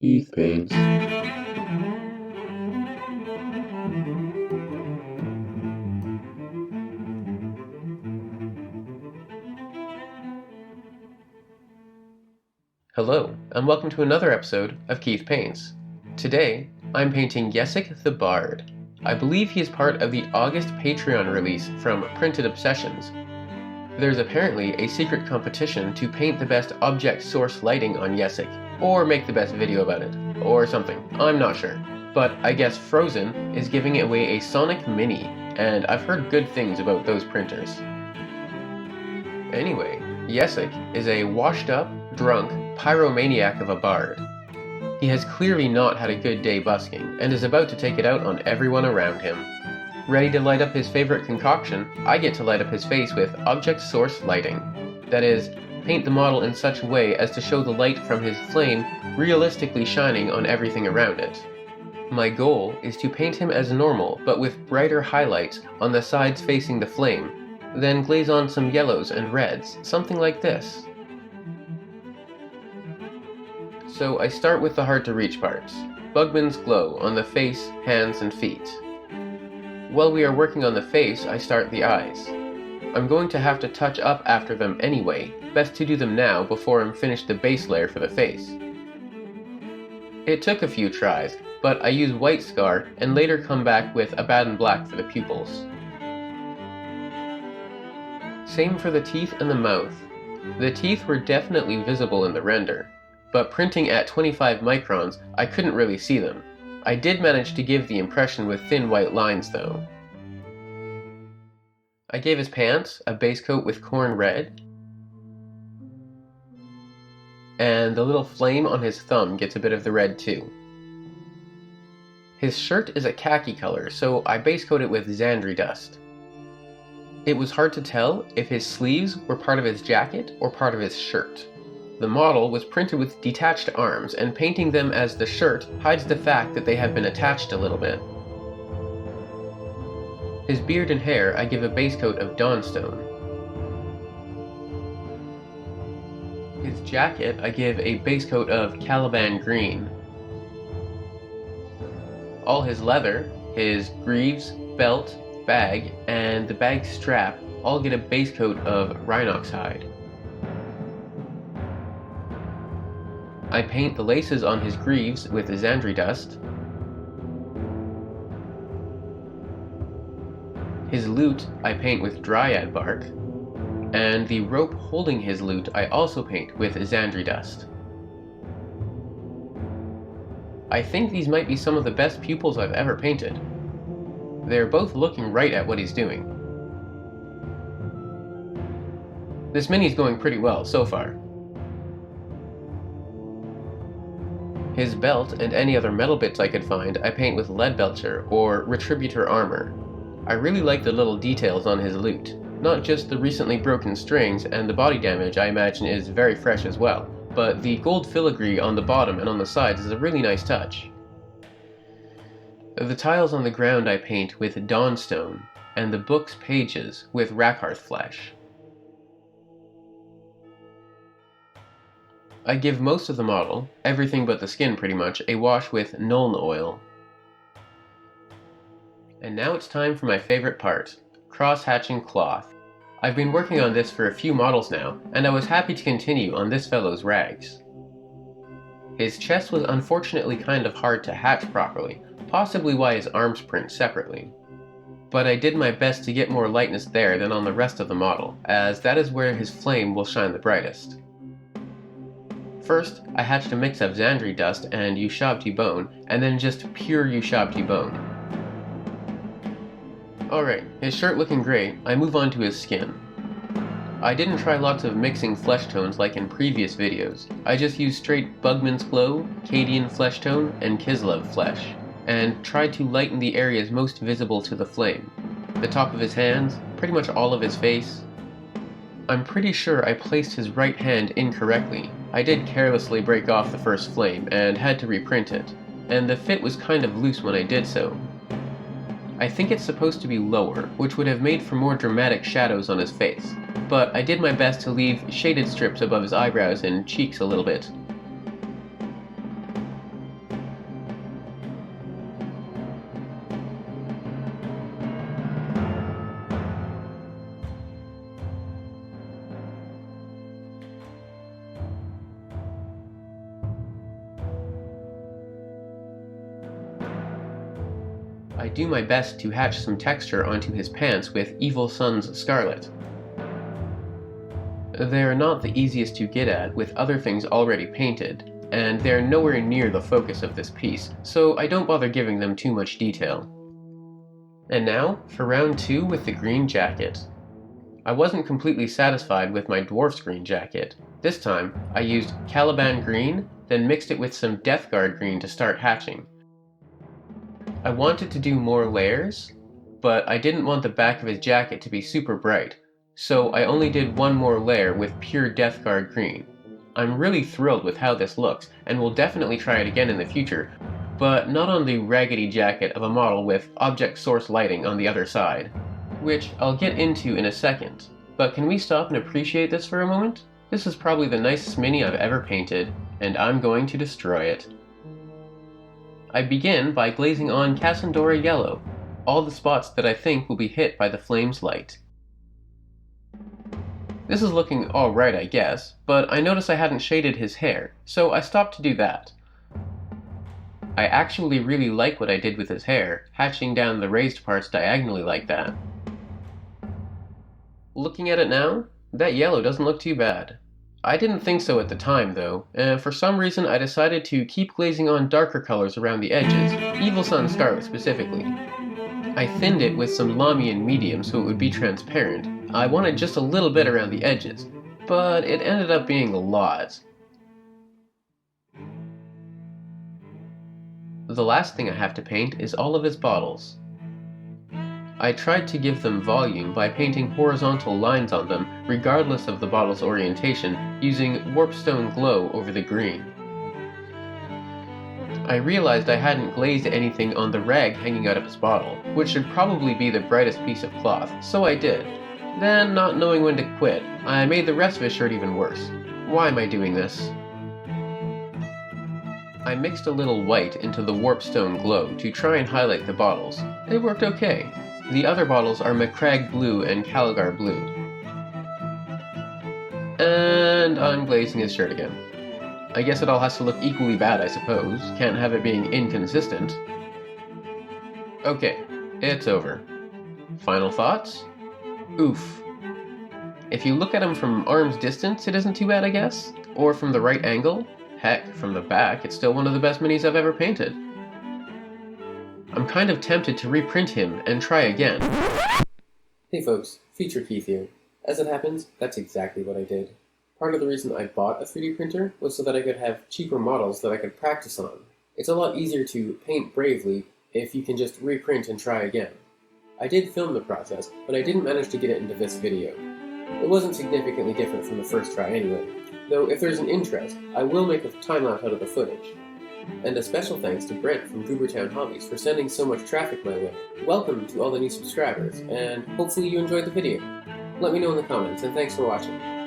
Keith paints. Hello, and welcome to another episode of Keith Paints. Today, I'm painting Yessik the Bard. I believe he is part of the August Patreon release from Printed Obsessions. There's apparently a secret competition to paint the best object source lighting on Yessik, or make the best video about it, or something, I'm not sure. But I guess Frozen is giving away a Sonic Mini, and I've heard good things about those printers. Anyway, Yessik is a washed-up, drunk pyromaniac of a bard. He has clearly not had a good day busking, and is about to take it out on everyone around him. Ready to light up his favorite concoction, I get to light up his face with object source lighting. That is, paint the model in such a way as to show the light from his flame realistically shining on everything around it. My goal is to paint him as normal, but with brighter highlights on the sides facing the flame, then glaze on some yellows and reds, something like this. So I start with the hard-to-reach parts, Bugman's glow on the face, hands, and feet. While we are working on the face, I start the eyes. I'm going to have to touch up after them anyway, best to do them now before I'm finished the base layer for the face. It took a few tries, but I use white scar and later come back with Abaddon black for the pupils. Same for the teeth and the mouth. The teeth were definitely visible in the render, but printing at 25 microns, I couldn't really see them. I did manage to give the impression with thin white lines though. I gave his pants a base coat with corn red, and the little flame on his thumb gets a bit of the red too. His shirt is a khaki color, so I base coat it with Xandri dust. It was hard to tell if his sleeves were part of his jacket or part of his shirt. The model was printed with detached arms, and painting them as the shirt hides the fact that they have been attached a little bit. His beard and hair I give a base coat of Dawnstone. His jacket I give a base coat of Caliban Green. All his leather, his greaves, belt, bag, and the bag strap all get a base coat of Rhinox hide. I paint the laces on his greaves with Xandri dust. His lute I paint with Dryad bark, and the rope holding his lute I also paint with Xandri dust. I think these might be some of the best pupils I've ever painted. They're both looking right at what he's doing. This mini's going pretty well so far. His belt and any other metal bits I could find I paint with Leadbelcher or Retributor armor. I really like the little details on his lute, not just the recently broken strings, and the body damage I imagine is very fresh as well, but the gold filigree on the bottom and on the sides is a really nice touch. The tiles on the ground I paint with Dawnstone, and the book's pages with Rakarth flesh. I give most of the model, everything but the skin pretty much, a wash with Nuln oil. And now it's time for my favorite part, cross-hatching cloth. I've been working on this for a few models now, and I was happy to continue on this fellow's rags. His chest was unfortunately kind of hard to hatch properly, possibly why his arms print separately. But I did my best to get more lightness there than on the rest of the model, as that is where his flame will shine the brightest. First, I hatched a mix of Xandri dust and Ushabti bone, and then just pure Ushabti bone. Alright, his shirt looking great, I move on to his skin. I didn't try lots of mixing flesh tones like in previous videos. I just used straight Bugman's Glow, Cadian flesh tone, and Kislev flesh, and tried to lighten the areas most visible to the flame. The top of his hands, pretty much all of his face. I'm pretty sure I placed his right hand incorrectly. I did carelessly break off the first flame and had to reprint it, and the fit was kind of loose when I did so. I think it's supposed to be lower, which would have made for more dramatic shadows on his face, but I did my best to leave shaded strips above his eyebrows and cheeks a little bit. I do my best to hatch some texture onto his pants with Evil Sun's Scarlet. They're not the easiest to get at with other things already painted, and they're nowhere near the focus of this piece, so I don't bother giving them too much detail. And now, for round 2 with the green jacket. I wasn't completely satisfied with my dwarf's green jacket. This time, I used Caliban green, then mixed it with some Death Guard green to start hatching. I wanted to do more layers, but I didn't want the back of his jacket to be super bright, so I only did one more layer with pure Death Guard green. I'm really thrilled with how this looks, and will definitely try it again in the future, but not on the raggedy jacket of a model with object source lighting on the other side, which I'll get into in a second. But can we stop and appreciate this for a moment? This is probably the nicest mini I've ever painted, and I'm going to destroy it. I begin by glazing on Cassandora Yellow, all the spots that I think will be hit by the flame's light. This is looking alright, I guess, but I noticed I hadn't shaded his hair, so I stopped to do that. I actually really like what I did with his hair, hatching down the raised parts diagonally like that. Looking at it now, that yellow doesn't look too bad. I didn't think so at the time though, and for some reason I decided to keep glazing on darker colors around the edges, Evil Sun Scarlet specifically. I thinned it with some Lamian medium so it would be transparent. I wanted just a little bit around the edges, but it ended up being a lot. The last thing I have to paint is all of his bottles. I tried to give them volume by painting horizontal lines on them regardless of the bottle's orientation, using Warpstone Glow over the green. I realized I hadn't glazed anything on the rag hanging out of his bottle, which should probably be the brightest piece of cloth, so I did. Then, not knowing when to quit, I made the rest of his shirt even worse. Why am I doing this? I mixed a little white into the Warpstone Glow to try and highlight the bottles. It worked okay. The other bottles are Macragge Blue and Caligar Blue. And I'm glazing his shirt again. I guess it all has to look equally bad, I suppose. Can't have it being inconsistent. Okay, it's over. Final thoughts? Oof. If you look at him from arm's distance, it isn't too bad, I guess. Or from the right angle. Heck, from the back, it's still one of the best minis I've ever painted. I'm kind of tempted to reprint him and try again. Hey folks, Feature Keith here. As it happens, that's exactly what I did. Part of the reason I bought a 3D printer was so that I could have cheaper models that I could practice on. It's a lot easier to paint bravely if you can just reprint and try again. I did film the process, but I didn't manage to get it into this video. It wasn't significantly different from the first try anyway, though if there's an interest, I will make a time-lapse out of the footage. And a special thanks to Brent from Goobertown Hobbies for sending so much traffic my way. Welcome to all the new subscribers, and hopefully you enjoyed the video. Let me know in the comments, and thanks for watching.